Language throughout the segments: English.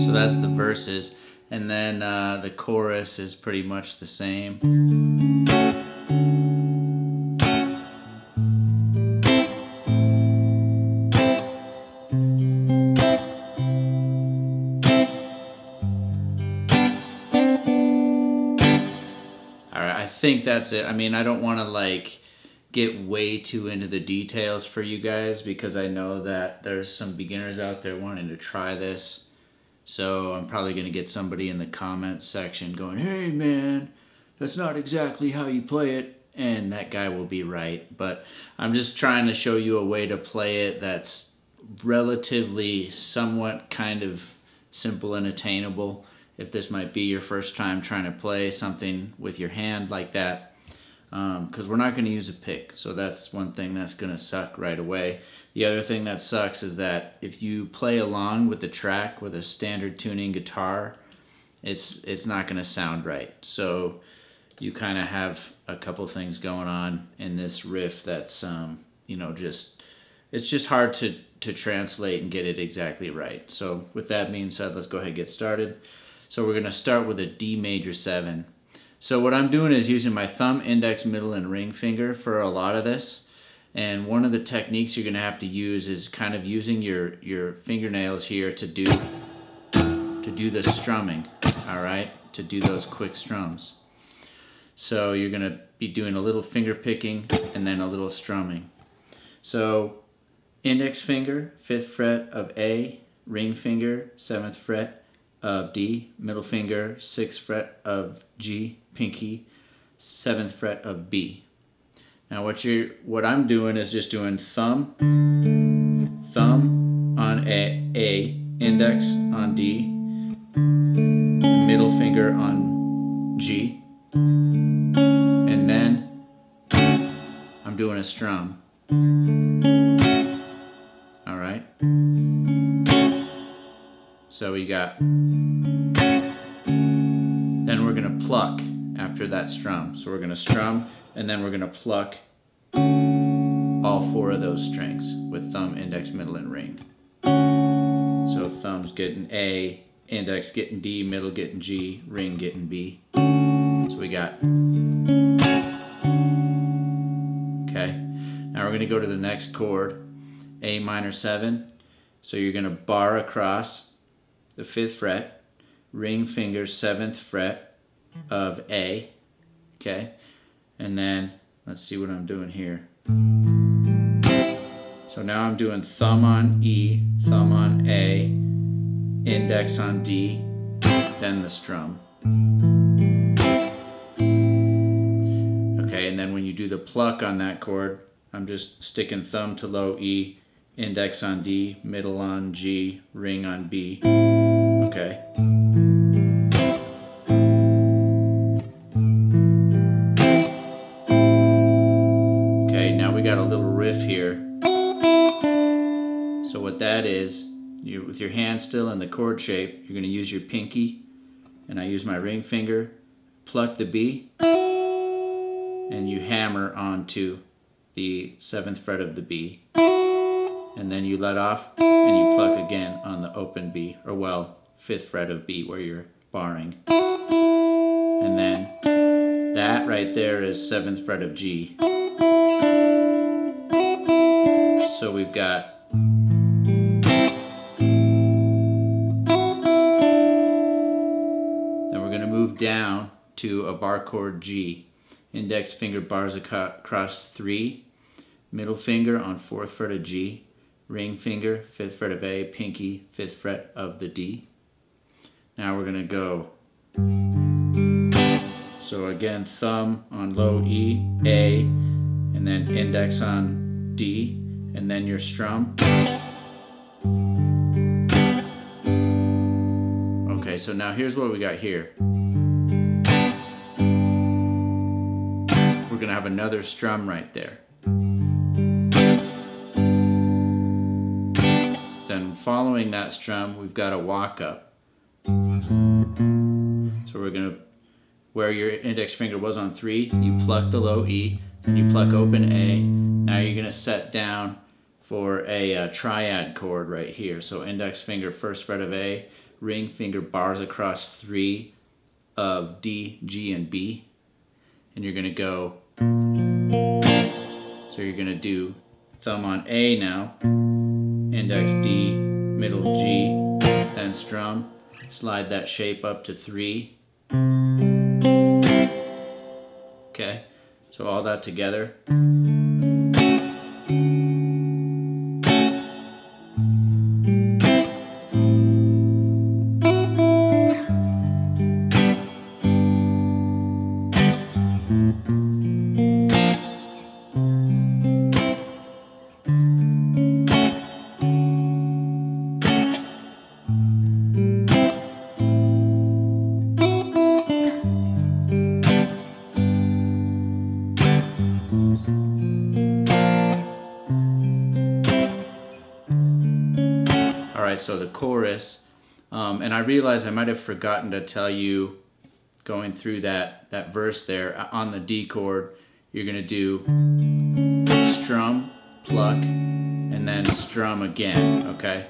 So that's the verses. And then the chorus is pretty much the same. I think that's it. I mean, I don't want to like get way too into the details for you guys because I know that there's some beginners out there wanting to try this. So I'm probably going to get somebody in the comments section going, hey man, that's not exactly how you play it. And that guy will be right. But I'm just trying to show you a way to play it that's relatively somewhat kind of simple and attainable. If this might be your first time trying to play something with your hand like that, because we're not going to use a pick, so that's one thing that's going to suck right away. The other thing that sucks is that if you play along with the track with a standard tuning guitar, it's not going to sound right. So you kind of have a couple things going on in this riff that's you know, it's just hard to translate and get it exactly right. So with that being said, let's go ahead and get started. So we're going to start with a D major 7. So what I'm doing is using my thumb, index, middle, and ring finger for a lot of this. And one of the techniques you're going to have to use is kind of using your fingernails here to do the strumming, all right? To do those quick strums. So you're going to be doing a little finger picking and then a little strumming. So index finger, 5th fret of A, ring finger, 7th fret of D, middle finger, 6th fret of G, pinky, 7th fret of B. Now what I'm doing is just doing thumb on A, index on D, middle finger on G, and then I'm doing a strum. All right. So we got, then we're gonna pluck after that strum. So we're gonna strum and then we're gonna pluck all 4 of those strings with thumb, index, middle, and ring. So thumb's getting A, index getting D, middle getting G, ring getting B. So we got, okay. Now we're gonna go to the next chord, A minor 7. So you're gonna bar across the 5th fret, ring finger, 7th fret of A, okay? And then, let's see what I'm doing here. So now I'm doing thumb on E, thumb on A, index on D, then the strum. Okay, and then when you do the pluck on that chord, I'm just sticking thumb to low E, index on D, middle on G, ring on B. Okay. Okay, now we got a little riff here. So what that is, with your hand still in the chord shape, you're going to use your pinky, and I use my ring finger, pluck the B, and you hammer onto the 7th fret of the B. And then you let off, and you pluck again on the open B, or well, 5th fret of B where you're barring. And then that right there is 7th fret of G. So we've got, then we're going to move down to a bar chord G. Index finger bars across 3, middle finger on 4th fret of G, ring finger, 5th fret of A, pinky, 5th fret of the D. Now we're going to go. So again, thumb on low E, A, and then index on D, and then your strum. Okay, so now here's what we got here. We're going to have another strum right there. Then following that strum, we've got a walk up. So we're going to, where your index finger was on 3, you pluck the low E, and you pluck open A. Now you're going to set down for a triad chord right here. So index finger, 1st fret of A, ring finger bars across 3 of D, G, and B. And you're gonna go, so you're gonna do thumb on A now, index D, middle G, then strum, slide that shape up to 3. Okay, so all that together. Alright, so the chorus, and I realized I might have forgotten to tell you, going through that verse there, on the D chord, you're going to do strum, pluck, and then strum again, okay?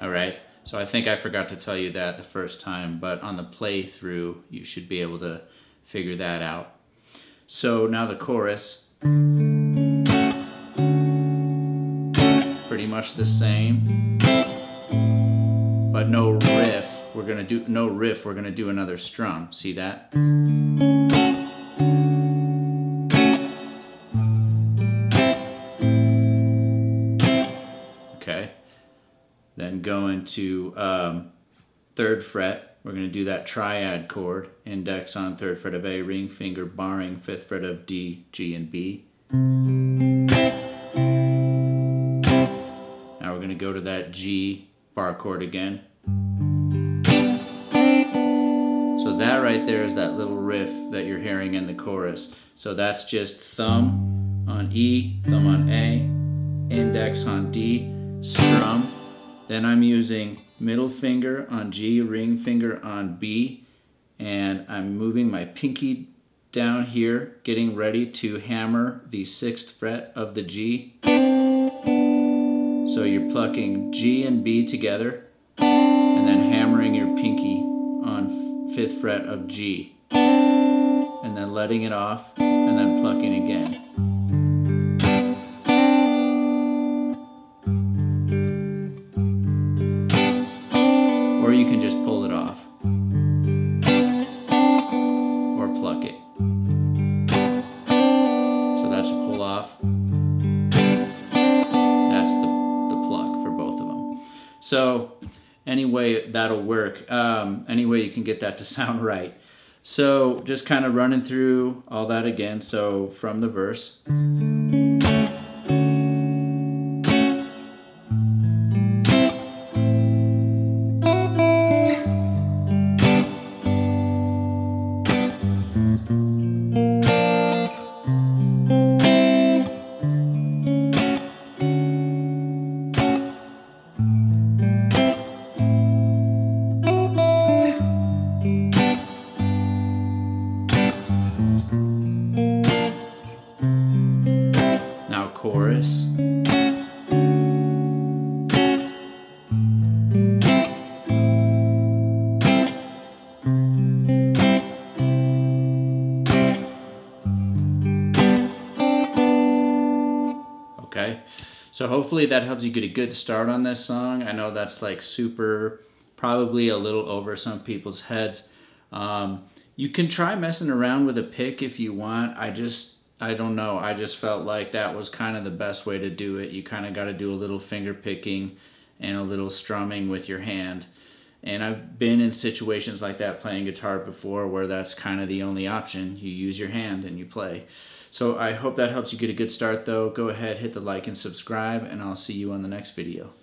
Alright, so I think I forgot to tell you that the first time, but on the playthrough, you should be able to figure that out. So now the chorus. Pretty much the same, but no riff. We're gonna do no riff. We're gonna do another strum. See that? Okay. Then going to 3rd fret. We're gonna do that triad chord. Index on 3rd fret of A, ring finger barring 5th fret of D, G, and B. We're going to go to that G bar chord again. So that right there is that little riff that you're hearing in the chorus. So that's just thumb on E, thumb on A, index on D, strum. Then I'm using middle finger on G, ring finger on B, and I'm moving my pinky down here, getting ready to hammer the 6th fret of the G. So you're plucking G and B together and then hammering your pinky on 5th fret of G and then letting it off and then plucking again. Or you can just pull it off or pluck it. So that's a pull off. So anyway, that'll work. Anyway, you can get that to sound right. So just kind of running through all that again. So from the verse. Chorus. Okay, so hopefully that helps you get a good start on this song. I know that's like super, probably a little over some people's heads. You can try messing around with a pick if you want. I don't know. I just felt like that was kind of the best way to do it. You kind of got to do a little finger picking and a little strumming with your hand. And I've been in situations like that playing guitar before where that's kind of the only option. You use your hand and you play. So I hope that helps you get a good start though. Go ahead, hit the like and subscribe, and I'll see you on the next video.